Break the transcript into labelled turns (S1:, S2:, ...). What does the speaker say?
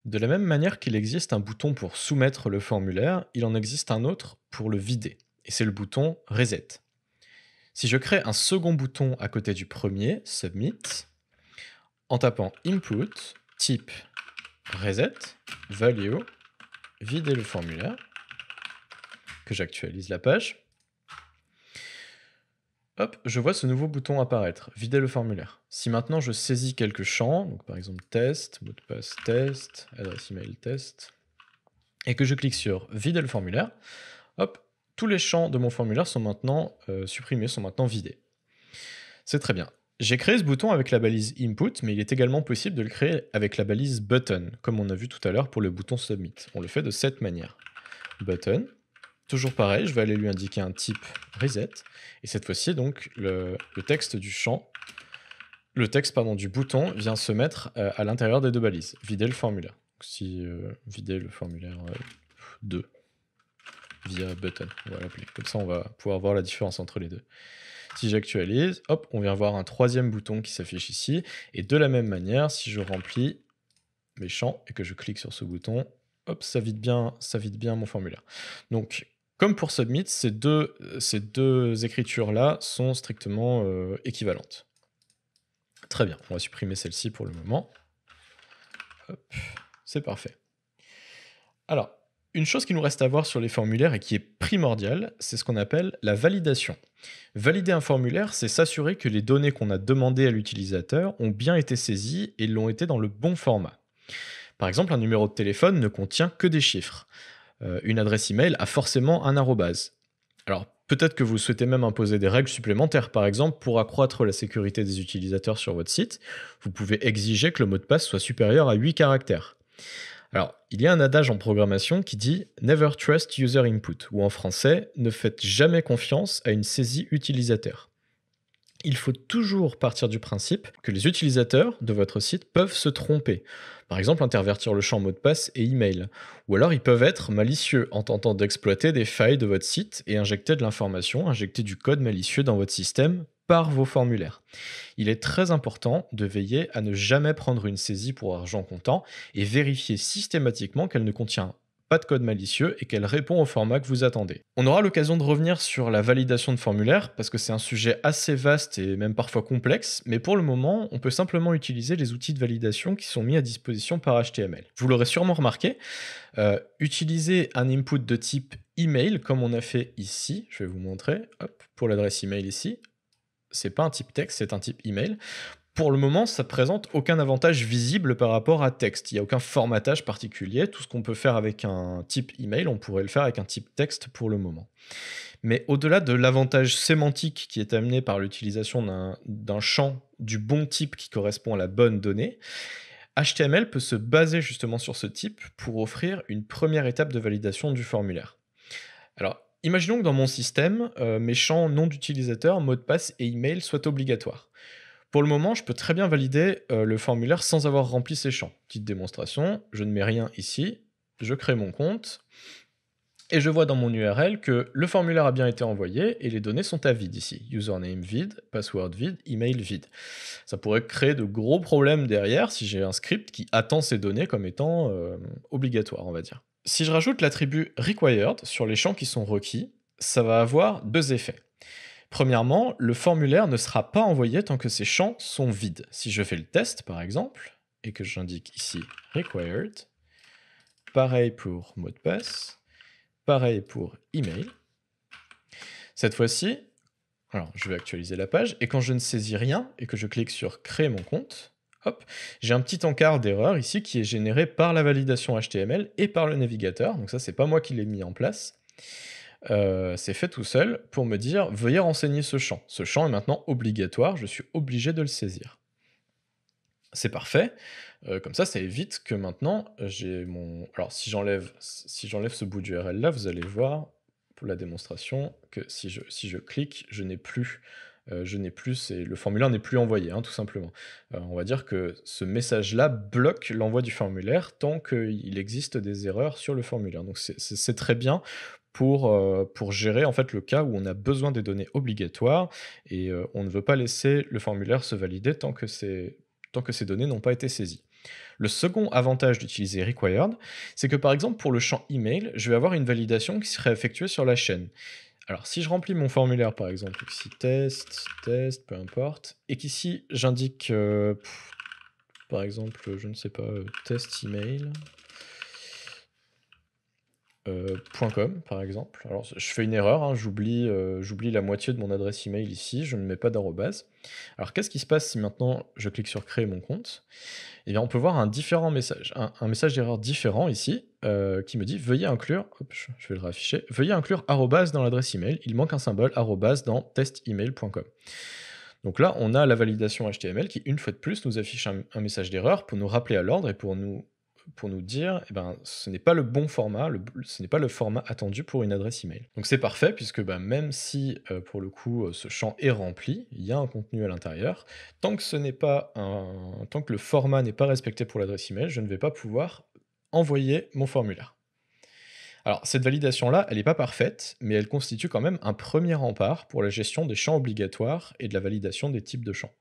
S1: De la même manière qu'il existe un bouton pour soumettre le formulaire, il en existe un autre pour le vider. Et c'est le bouton Reset. Si je crée un second bouton à côté du premier, Submit, en tapant Input, type Reset, Value, vider le formulaire, que j'actualise la page, hop, je vois ce nouveau bouton apparaître, vider le formulaire. Si maintenant je saisis quelques champs, donc par exemple test, mot de passe test, adresse email test, et que je clique sur vider le formulaire, hop, tous les champs de mon formulaire sont maintenant supprimés, sont maintenant vidés. C'est très bien. J'ai créé ce bouton avec la balise input, mais il est également possible de le créer avec la balise button, comme on a vu tout à l'heure pour le bouton submit. On le fait de cette manière. Button, toujours pareil, je vais aller lui indiquer un type reset, et cette fois-ci, donc, le texte du champ, le texte pardon, du bouton vient se mettre à l'intérieur des deux balises. Vider le formulaire. Donc, si vider le formulaire 2 via button, on va l'appeler. Comme ça, on va pouvoir voir la différence entre les deux. Si j'actualise, hop, on vient voir un troisième bouton qui s'affiche ici. Et de la même manière, si je remplis mes champs et que je clique sur ce bouton, hop, ça vide bien mon formulaire. Donc, comme pour Submit, ces deux écritures-là sont strictement équivalentes. Très bien, on va supprimer celle-ci pour le moment. Hop, c'est parfait. Alors, une chose qu'il nous reste à voir sur les formulaires et qui est primordiale, c'est ce qu'on appelle la validation. Valider un formulaire, c'est s'assurer que les données qu'on a demandées à l'utilisateur ont bien été saisies et l'ont été dans le bon format. Par exemple, un numéro de téléphone ne contient que des chiffres. Une adresse email a forcément un arrobase. Alors, peut-être que vous souhaitez même imposer des règles supplémentaires, par exemple, pour accroître la sécurité des utilisateurs sur votre site, vous pouvez exiger que le mot de passe soit supérieur à 8 caractères. Alors, il y a un adage en programmation qui dit Never trust user input, ou en français, ne faites jamais confiance à une saisie utilisateur. Il faut toujours partir du principe que les utilisateurs de votre site peuvent se tromper. Par exemple, intervertir le champ mot de passe et email. Ou alors, ils peuvent être malicieux en tentant d'exploiter des failles de votre site et injecter de l'information, injecter du code malicieux dans votre système par vos formulaires. Il est très important de veiller à ne jamais prendre une saisie pour argent comptant et vérifier systématiquement qu'elle ne contient pas de code malicieux et qu'elle répond au format que vous attendez. On aura l'occasion de revenir sur la validation de formulaires parce que c'est un sujet assez vaste et même parfois complexe, mais pour le moment, on peut simplement utiliser les outils de validation qui sont mis à disposition par HTML. Vous l'aurez sûrement remarqué, utiliser un input de type email comme on a fait ici, je vais vous montrer, hop, pour l'adresse email ici, c'est pas un type texte, c'est un type email. Pour le moment, ça présente aucun avantage visible par rapport à texte. Il n'y a aucun formatage particulier. Tout ce qu'on peut faire avec un type email, on pourrait le faire avec un type texte pour le moment. Mais au-delà de l'avantage sémantique qui est amené par l'utilisation d'un champ du bon type qui correspond à la bonne donnée, HTML peut se baser justement sur ce type pour offrir une première étape de validation du formulaire. Alors, imaginons que dans mon système, mes champs nom d'utilisateur, mot de passe et email soient obligatoires. Pour le moment, je peux très bien valider le formulaire sans avoir rempli ces champs. Petite démonstration, je ne mets rien ici, je crée mon compte, et je vois dans mon URL que le formulaire a bien été envoyé et les données sont à vide ici. Username vide, password vide, email vide. Ça pourrait créer de gros problèmes derrière si j'ai un script qui attend ces données comme étant obligatoires, on va dire. Si je rajoute l'attribut required sur les champs qui sont requis, ça va avoir deux effets. Premièrement, le formulaire ne sera pas envoyé tant que ces champs sont vides. Si je fais le test, par exemple, et que j'indique ici required, pareil pour mot de passe, pareil pour email. Cette fois-ci, alors je vais actualiser la page, et quand je ne saisis rien et que je clique sur créer mon compte, hop, j'ai un petit encart d'erreur ici qui est généré par la validation HTML et par le navigateur. Donc ça, c'est pas moi qui l'ai mis en place. C'est fait tout seul pour me dire veuillez renseigner ce champ. Ce champ est maintenant obligatoire, je suis obligé de le saisir. C'est parfait. Comme ça évite que maintenant j'ai mon. Alors si j'enlève ce bout d'URL là, vous allez voir pour la démonstration que si je clique, je n'ai plus. Le formulaire n'est plus envoyé, hein, tout simplement. On va dire que ce message-là bloque l'envoi du formulaire tant qu'il existe des erreurs sur le formulaire. Donc c'est très bien pour gérer en fait le cas où on a besoin des données obligatoires et on ne veut pas laisser le formulaire se valider tant que ces données n'ont pas été saisies. Le second avantage d'utiliser required, c'est que par exemple pour le champ email, je vais avoir une validation qui serait effectuée sur la chaîne. Alors si je remplis mon formulaire par exemple, ici test, peu importe, et qu'ici j'indique par exemple, je ne sais pas, test email. .com par exemple. Alors je fais une erreur, hein, j'oublie la moitié de mon adresse email ici, je ne mets pas d'arrobase. Alors qu'est-ce qui se passe si maintenant je clique sur créer mon compte? Eh bien on peut voir un différent message, un message d'erreur différent ici, qui me dit: «Veuillez inclure», hop, je vais le réafficher, «Veuillez inclure arrobase dans l'adresse email, il manque un symbole arrobase dans testemail.com». Donc là, on a la validation HTML qui, une fois de plus, nous affiche un message d'erreur pour nous rappeler à l'ordre et pour nous dire, eh ben, ce n'est pas le bon format, ce n'est pas le format attendu pour une adresse email. Donc c'est parfait puisque bah, même si pour le coup ce champ est rempli, il y a un contenu à l'intérieur, tant que le format n'est pas respecté pour l'adresse email, je ne vais pas pouvoir envoyer mon formulaire. Alors, cette validation-là, elle n'est pas parfaite, mais elle constitue quand même un premier rempart pour la gestion des champs obligatoires et de la validation des types de champs.